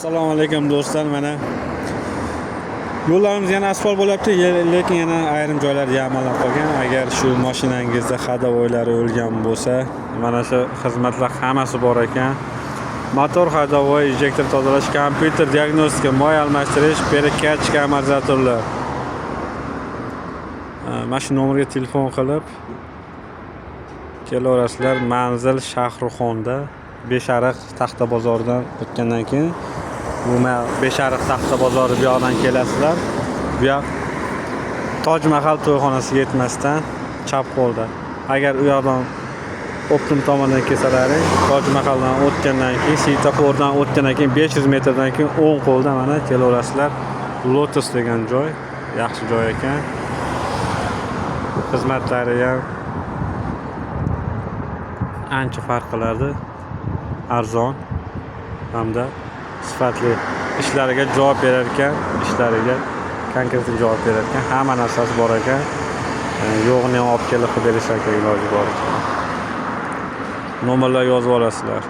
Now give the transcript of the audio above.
Assalomu alaykum do'stlar, mana yo'llarimiz yana asfalt bo'lyapti, lekin yana ayrim joylar yamallab qolgan. Agar shu mashinangizda ходовойлari o'lgan bo'lsa, mana shu xizmatlar hammasi bor ekan. Motor ходовой, injektor tozalash, kompyuter diagnostika, moy almashtirish, перекачка amortizatorlar. Mana shu nomerga telefon qilib kelaverasizlar. Manzil Shahrixonda, Beshariq Taxta bozoridan o'tgandan keyin bu Beshariq Taxta bozori bu yoqdan kelasizlar. Bu yoq Tojmahal to'yxonasiga yetmasdan chap qo'lda. Agar u yoqdan Optim tomondan kelsalaring, Tojmahaldan o'tgandan keyin, svetofordan o'tgandan keyin 500 metrdan keyin o'ng qo'lda mana kelaverasizlar. Lotus degan joy, yaxshi joy ekan. Xizmatlari ham ancha farq qiladi. Arzon hamda sifatli ishlariga javob berar ekan, ishlariga konkret javob berar ekan. Hamma narsasi bor ekan. Yo'g'ini ham olib kelib berishar ekan iloji boricha. Nomerlar yozib olasizlar.